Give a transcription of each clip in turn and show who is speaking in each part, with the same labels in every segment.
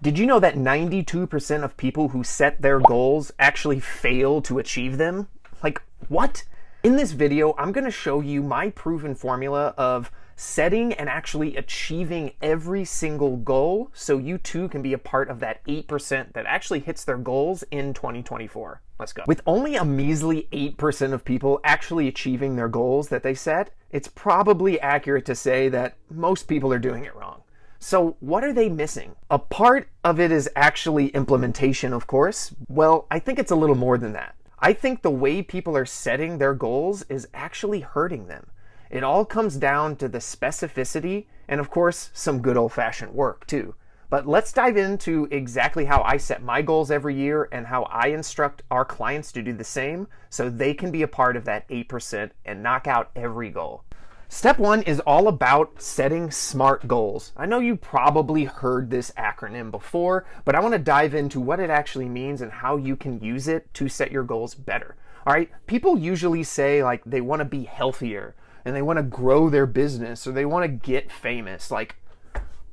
Speaker 1: Did you know that 92% of people who set their goals actually fail to achieve them? Like, what? In this video, I'm going to show you my proven formula of setting and actually achieving every single goal so you too can be a part of that 8% that actually hits their goals in 2024. Let's go. With only a measly 8% of people actually achieving their goals that they set, it's probably accurate to say that most people are doing it wrong. So what are they missing? A part of it is actually implementation, of course. Well, I think it's a little more than that. I think the way people are setting their goals is actually hurting them. It all comes down to the specificity and, of course, some good old-fashioned work too. But let's dive into exactly how I set my goals every year and how I instruct our clients to do the same so they can be a part of that 8% and knock out every goal. Step one is all about setting SMART goals. I know you probably heard this acronym before, but I want to dive into what it actually means and how you can use it to set your goals better. All right, people usually say like they want to be healthier and they want to grow their business or they want to get famous. Like,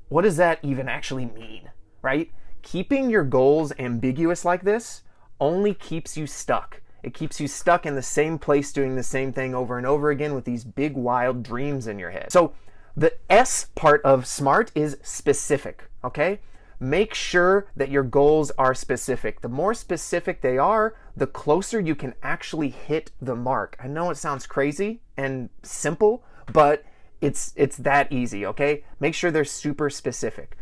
Speaker 1: what does that even actually mean, right? Keeping your goals ambiguous like this only keeps you stuck. It keeps you stuck in the same place doing the same thing over and over again with these big wild dreams in your head. So the S part of SMART is specific, okay? Make sure that your goals are specific. The more specific they are, the closer you can actually hit the mark. I know it sounds crazy and simple, but it's that easy, okay? Make sure they're super specific.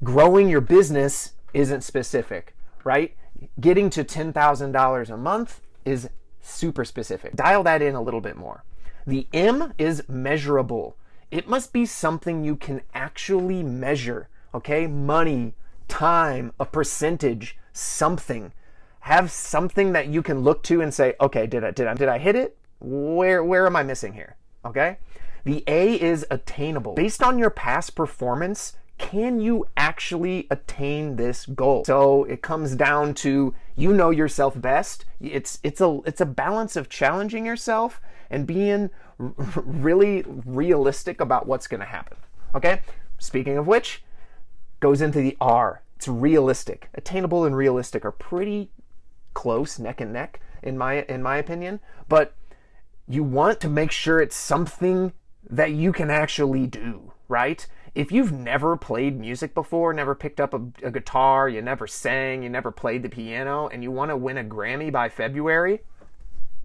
Speaker 1: Growing your business isn't specific, right? Getting to $10,000 a month is super specific. Dial that in a little bit more. The M is measurable. It must be something you can actually measure, okay? Money, time, a percentage, something. Have something that you can look to and say, okay, did I hit it? Where am I missing here? Okay? The A is attainable. Based on your past performance, can you actually attain this goal? So it comes down to, you know yourself best. It's a balance of challenging yourself and being really realistic about what's going to happen. Okay? Speaking of which, goes into the R. It's realistic. Attainable and realistic are pretty close, neck and neck, in my opinion. But you want to make sure it's something that you can actually do, right? If you've never played music before, never picked up a guitar, you never sang, you never played the piano, and you want to win a Grammy by February,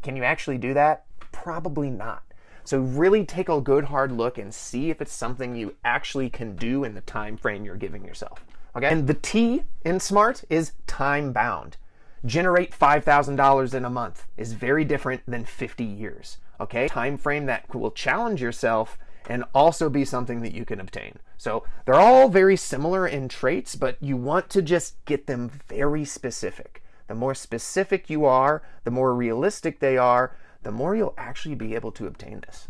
Speaker 1: can you actually do that? Probably not. So really take a good hard look and see if it's something you actually can do in the time frame you're giving yourself. Okay? And the T in SMART is time bound. Generate $5,000 in a month is very different than 50 years. Okay? Time frame that will challenge yourself and also be something that you can obtain. So they're all very similar in traits, but you want to just get them very specific. The more specific you are, the more realistic they are, the more you'll actually be able to obtain this.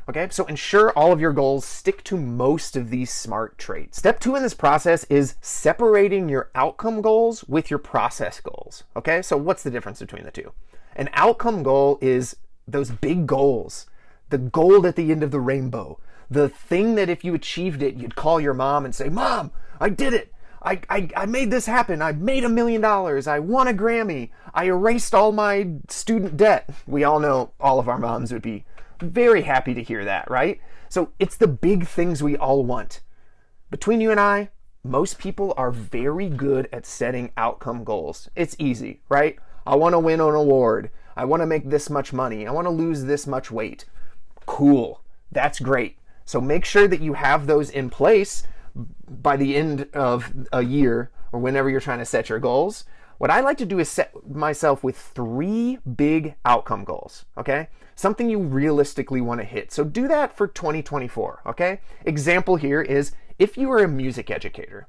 Speaker 1: Okay, so ensure all of your goals stick to most of these SMART traits. Step two in this process is separating your outcome goals with your process goals. Okay, so what's the difference between the two? An outcome goal is those big goals, the gold at the end of the rainbow, the thing that if you achieved it, you'd call your mom and say, Mom, I did it. I made this happen. I made $1 million. I won a Grammy. I erased all my student debt. We all know all of our moms would be very happy to hear that, right? So it's the big things we all want. Between you and I, most people are very good at setting outcome goals. It's easy, right? I want to win an award. I want to make this much money. I want to lose this much weight. Cool. That's great. So make sure that you have those in place by the end of a year or whenever you're trying to set your goals. What I like to do is set myself with 3 big outcome goals, okay? Something you realistically want to hit. So do that for 2024, okay? Example here is if you are a music educator.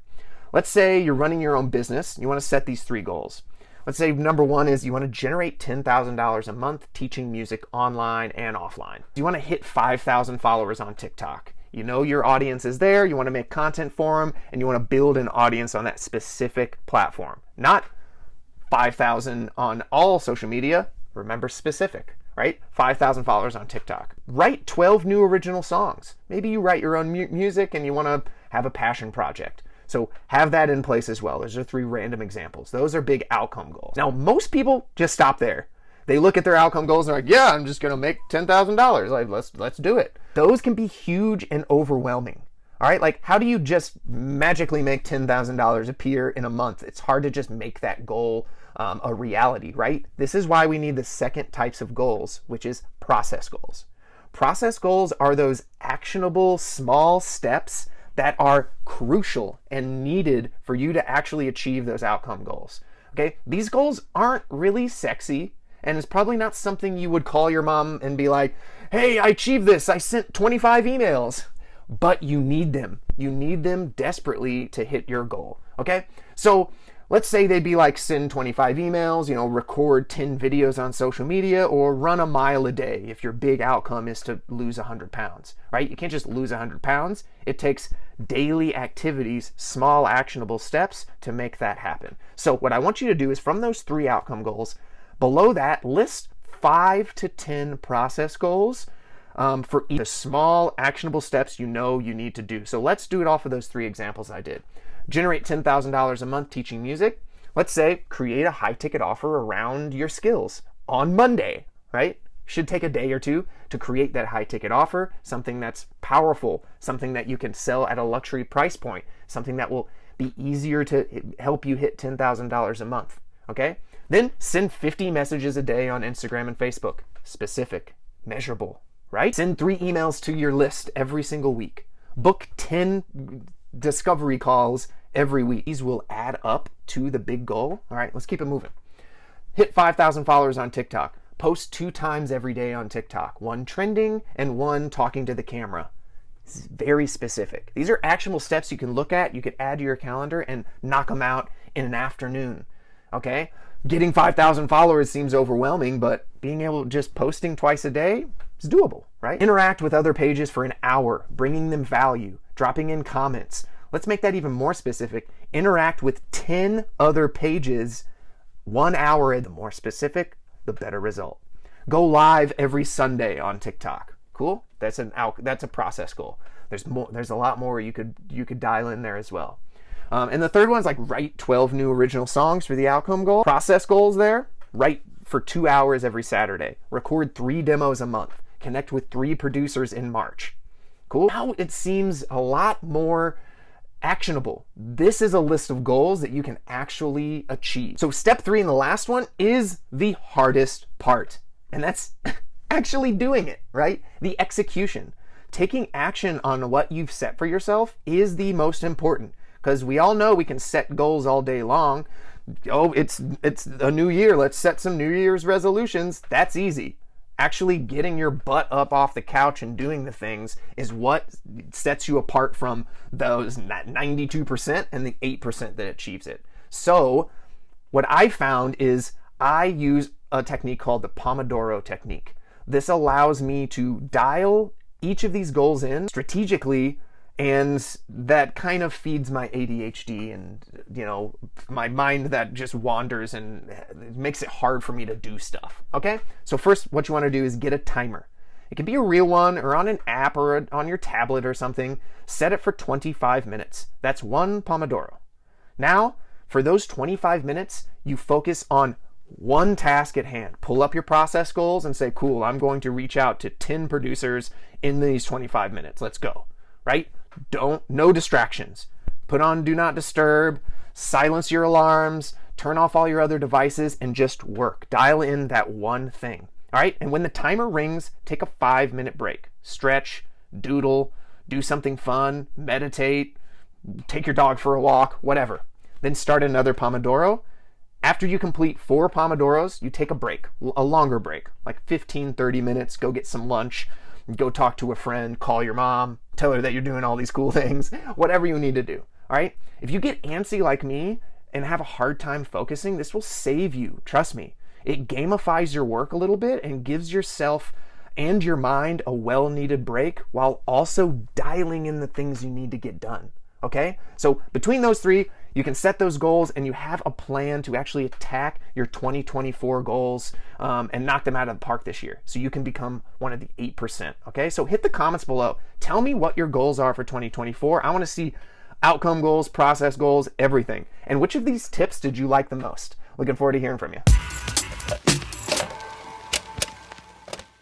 Speaker 1: Let's say you're running your own business. You want to set these 3 goals. Let's say number 1 is you want to generate $10,000 a month teaching music online and offline. You want to hit 5,000 followers on TikTok. You know your audience is there, you want to make content for them, and you want to build an audience on that specific platform. Not 5,000 on all social media, remember specific, right? 5,000 followers on TikTok. Write 12 new original songs. Maybe you write your own music and you want to have a passion project. So have that in place as well. Those are 3 random examples. Those are big outcome goals. Now, most people just stop there. They look at their outcome goals and they're like, yeah, I'm just going to make $10,000. Like, let's do it. Those can be huge and overwhelming. All right, like how do you just magically make $10,000 appear in a month? It's hard to just make that goal a reality, right? This is why we need the second types of goals, which is process goals. Process goals are those actionable small steps that are crucial and needed for you to actually achieve those outcome goals. Okay, these goals aren't really sexy, and it's probably not something you would call your mom and be like, hey, I achieved this, I sent 25 emails. But you need them. You need them desperately to hit your goal, okay? So let's say they'd be like send 25 emails, record 10 videos on social media, or run a mile a day if your big outcome is to lose 100 pounds, right? You can't just lose 100 pounds. It takes daily activities, small actionable steps to make that happen. So what I want you to do is from those 3 outcome goals, below that, list 5 to 10 process goals for each, the small actionable steps you need to do. So let's do it off of those 3 examples I did. Generate $10,000 a month teaching music. Let's say create a high ticket offer around your skills on Monday, right? Should take a day or 2 to create that high ticket offer, something that's powerful, something that you can sell at a luxury price point, something that will be easier to help you hit $10,000 a month, okay? Then send 50 messages a day on Instagram and Facebook. Specific, measurable, right? Send 3 emails to your list every single week. Book 10 discovery calls every week. These will add up to the big goal. All right, let's keep it moving. Hit 5,000 followers on TikTok. Post 2 times every day on TikTok. 1 trending and 1 talking to the camera. This is very specific. These are actionable steps you can look at, you could add to your calendar and knock them out in an afternoon. Okay? Getting 5,000 followers seems overwhelming, but being able to just posting twice a day is doable, right? Interact with other pages for an hour, bringing them value, dropping in comments. Let's make that even more specific. Interact with 10 other pages 1 hour. The more specific, the better result. Go live every Sunday on TikTok. Cool? That's a process goal. There's a lot more you could dial in there as well. And the third one's like write 12 new original songs for the outcome goal. Process goals there, write for 2 hours every Saturday. Record 3 demos a month. Connect with 3 producers in March. Cool? Now it seems a lot more actionable. This is a list of goals that you can actually achieve. So step 3 and the last one is the hardest part. And that's actually doing it, right? The execution. Taking action on what you've set for yourself is the most important. Because we all know we can set goals all day long. Oh, it's a new year. Let's set some New Year's resolutions. That's easy. Actually getting your butt up off the couch and doing the things is what sets you apart from those 92% and the 8% that achieves it. So what I found is I use a technique called the Pomodoro technique. This allows me to dial each of these goals in strategically, and that kind of feeds my ADHD and, my mind that just wanders and it makes it hard for me to do stuff, okay? So first, what you want to do is get a timer. It can be a real one or on an app or on your tablet or something. Set it for 25 minutes. That's 1 Pomodoro. Now, for those 25 minutes, you focus on one task at hand. Pull up your process goals and say, cool, I'm going to reach out to 10 producers in these 25 minutes. Let's go, right? No distractions. Put on do not disturb, silence your alarms, turn off all your other devices, and just work. Dial in that one thing. All right. And when the timer rings, take a 5-minute break. Stretch, doodle, do something fun, meditate, take your dog for a walk, whatever. Then start another Pomodoro. After you complete 4 Pomodoros, you take a break, a longer break, like 15, 30 minutes, go get some lunch, go talk to a friend, call your mom, tell her that you're doing all these cool things, whatever you need to do, all right? If you get antsy like me and have a hard time focusing, this will save you, trust me. It gamifies your work a little bit and gives yourself and your mind a well-needed break while also dialing in the things you need to get done, okay? So between those 3, you can set those goals and you have a plan to actually attack your 2024 goals and knock them out of the park this year. So you can become one of the 8%, okay? So hit the comments below. Tell me what your goals are for 2024. I want to see outcome goals, process goals, everything. And which of these tips did you like the most? Looking forward to hearing from you.